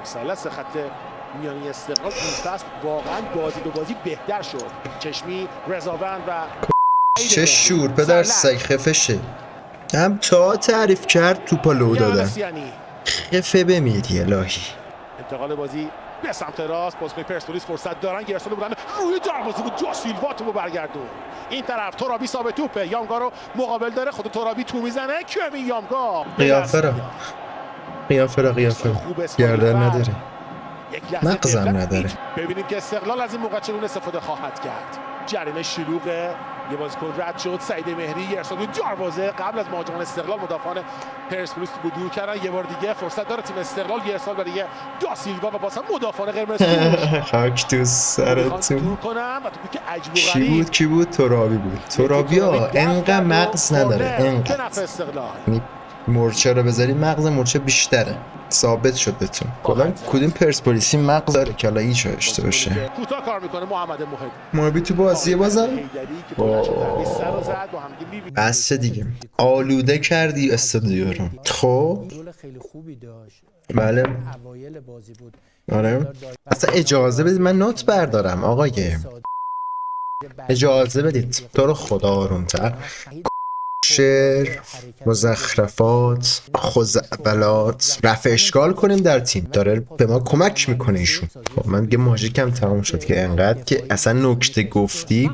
مثلث خط میانی استقلال این فصل واقعا بازی به بازی بهتر شد. چشمی، رضاوند و چه شور پدر سگ خفشه. هم تا تعریف کرد توپا لو دادن خفه بمیری الهی. انتقال بازی به سمت راست، بازیکن پرسپولیس فرصت دارن، گرسون بودن روی دروازه بود، جا سیلوا توپو برگردون. این طرف ترابی ثابت توپه، یامگا رو مقابل داره، خود ترابی تو میزنه، کمی یامگا قیافه را گردن نداره، مغزم نداره. ببینیم که استقلال از این موقع چگونه استفاده خواهد کرد. جریمه شلوغه، یه بازیکن رد شد، سعید مهری ارسال دروازه قبل از مهاجمان استقلال مدافعان پرسپولیس رو دور کردن. یه بار دیگه فرصت داره تیم استقلال، یه ارسال برای دا سیلوا و باز هم مدافعان قرمز خاک تو سرتون. دور کنم و توپی که عجیب و غریب کی بود ترابی بود. ترابیا انقدر مغز نداره، انقدر مورچه رو بذاری مغز مورچه بیشتره. ثابت شد بهتون کلا کدوم پرسپولیسی مغز داره که الان هیچ داشته باشه. کوتاه کار میکنه محمد محبی تو بازیه بازم. بس دیگه آلوده کردی استادیو رو. خب بله آره اصلا اجازه بدید من نوت بردارم آقای، اجازه بدید تو رو خدا آرومتر. شعر، مزخرفات، خزعبلات رفع اشکال کنیم در تیم. داره به ما کمک میکنه ایشون. خب من دیگه ماژیکم تمام شد که انقدر که اصلا نکته گفتی.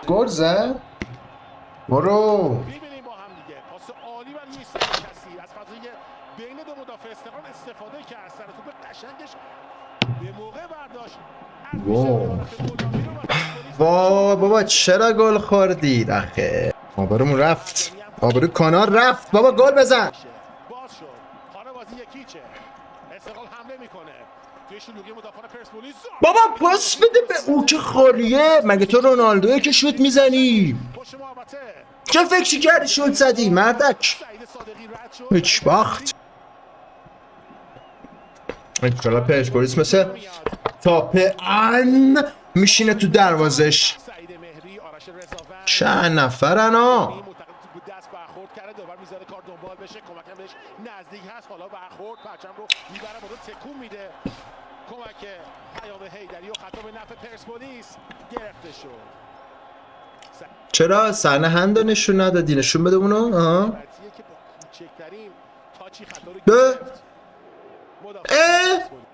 گل زد برو. بین دو مدافع استقلال استفاده کرد، سر توپ قشنگش به موقع برداشت. وای بابا چرا گل خوردید آخه؟ آبرومون رفت، آبرو کانال رفت. بابا گل بزن. باز شد. خانه بازی یکیچه. استقلال حمله میکنه. توی شلوغی مدافعان پرسپولیس. بابا پاس بده به او که خالیه. مگه تو رونالدویی که شوت میزنی؟ چه فکری کردی شوت زدی مردک؟ هیچ وقت انشالله پرسپولیس مثل تاپه ان میشینه تو دروازش. چند نفرن ها؟ چرا صحنه هند نشون ندادی؟ نشون بده اونو.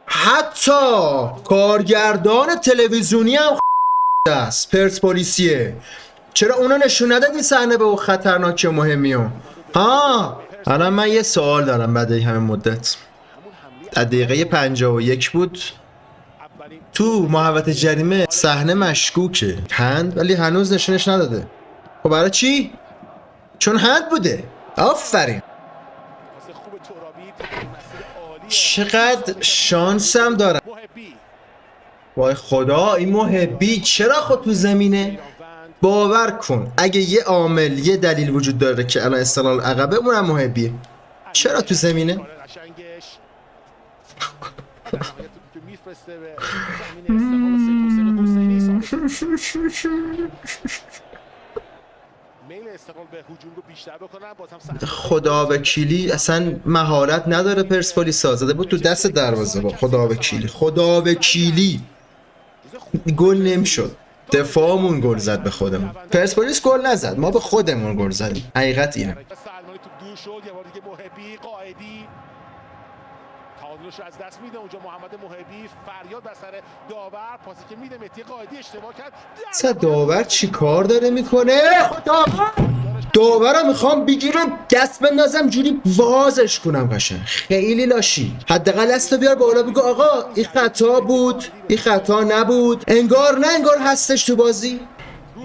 حتی کارگردان تلویزیونی هم است پرسپولیسیه. چرا اونا نشون ندادی صحنه به اون خطرناک مهمیو؟ الان من یه سوال دارم بعد این همه مدت. از دقیقه 51 بود تو محوطه جریمه صحنه مشکوکه هند، ولی هنوز نشونش نداده. خب برای چی؟ چون هند بوده. آفرین. چقدر شانسم دارم. وای خدا این محبی چرا خود تو زمینه؟ باور کن اگه یه عامل یه دلیل وجود داره که الان استقلال عقبه اونم محبیه. چرا تو زمینه؟ خدا وکیلی اصلا مهارت نداره پرسپولیس سازده بود تو دست دروازه. با خدا وکیلی، خدا وکیلی گل نمیشد. دفاعمون گل زد به خودمون. پرسپولیس گل نزد، ما به خودمون گل زدیم. حقیقت اینه. تعادلش از دست میده اونجا محمد محبی، فریاد بر سر داور، پاسی که میده مهدی قائدی اشتباه کرد. داور چی کار داره میکنه؟ داورم میخوام بگیرم دست بندازم جوری وازش کنم قشنگ. خیلی لاشی. حداقل دستو بیار بالا بگو آقا این خطا بود، این خطا نبود. انگار نه انگار هستش تو بازی.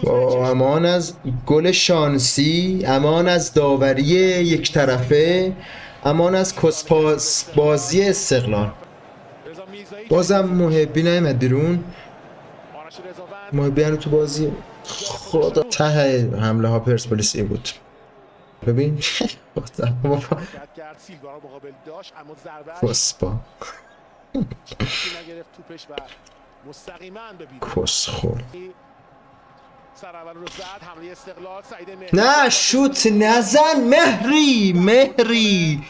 امان از گل شانسی، امان از داوری یک طرفه، امان از کسپاس بازی استقلال. بازم محبی نیامد بیرون. محبی هنو تو بازی. خدا ته حمله ها پرسپولیسی بود. ببین کسپا کسخور. سر اول رو زد. حمله استقلال سعید مهری. نه شوت نزن مهری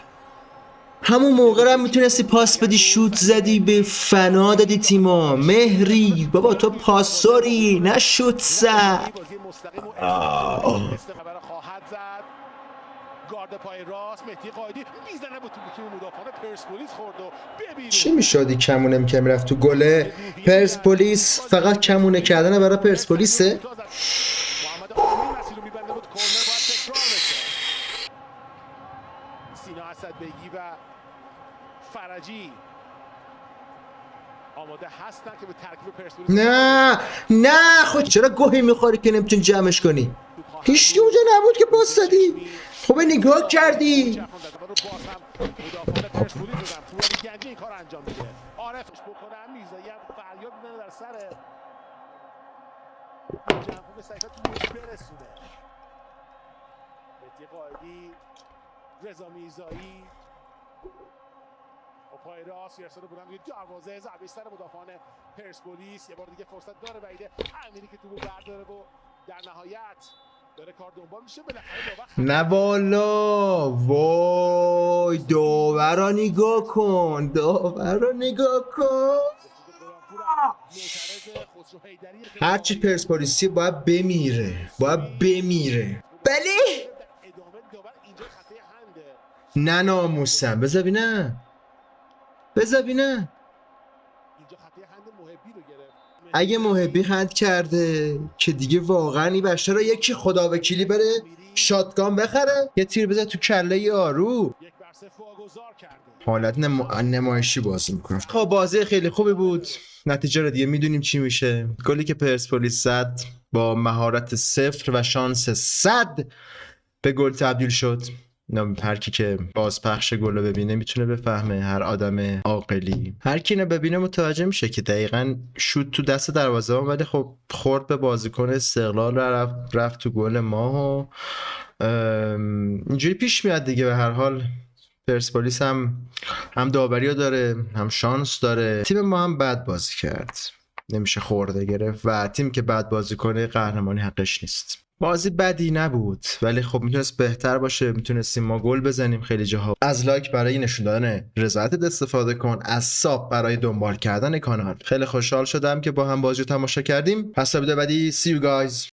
همون موقع هم میتونستی پاس بدی، شوت زدی به فنا دادی تیما. مهری بابا تو پاسوری نه شوت زد. بازی مستقیم و استقبال خواهد زد. گارد پای راست مهدی قائدی میزنه با توپی که مدافعان پرسپولیس خورد و ببینید چی میشدی کمونه میکرد میرفت تو گله پرسپولیس. فقط کمونه کردن برای پرسپولیسه. محمد آمین مسیر رو میبنده بود. کورنر باید تکرار بشه. سینا اسدبگی و فرجی آماده هستن که به ترکیب پرسپولیس. نه خود چرا گوهی میخوری که نمیتونی جمعش کنی؟ هیچکی اونجا نبود که باز دادی. خب نگاه کردی. باز هم مدافعان پرسپولیس زدن. پورانی گنجی این کار انجام میده. عارفش بکنه میرزایی هم فریاد میزنه در سر جمعه سعیدت تو برسونه. مهدی قائدی، رضا میرزایی و پای راست یرسال بودن روی دروازه. ضربه سر مدافعان پرسپولیس. یه بار دیگه فرصت داره وحید امینی که توپو برداره و در نهایت داره کار دنبال میشه. بالاخره نه والا وای داورا نگاه کن. هرچی پرسپولیسی باید بمیره بله نه ناموسم. بذار ببینم اگه محبی هند کرده که دیگه واقعا این بشر رو یکی خدا وکیلی بره شاتگان بخره یه تیر بزن تو کله یارو. حالت نمایشی بازی میکنه. خب بازی خیلی خوبی بود. نتیجه رو دیگه میدونیم چی میشه. گلی که پرسپولیس زد با مهارت 0 و شانس 100 به گل تبدیل شد. هر کی که بازپخش گل رو ببینه میتونه بفهمه. هر آدم عاقلی هر کی اینو ببینه متوجه میشه که دقیقاً شوت تو دست دروازه هم، ولی خب خورد به بازیکن استقلال و رفت تو گل ما و اینجوری پیش میاد دیگه. به هر حال پرسپولیس هم داوری رو داره، هم شانس داره. تیم ما هم بد بازی کرد، نمیشه خورده گرفت و تیم که بد بازی کنه قهرمانی حقش نیست. بازی بدی نبود ولی خب میتونست بهتر باشه. میتونستیم ما گل بزنیم خیلی جاها. از لایک برای نشون دادن رضایتت استفاده کن، از ساب برای دنبال کردن کانال. خیلی خوشحال شدم که با هم بازی رو تماشا کردیم. پس تا ویدیو بعدی see you guys.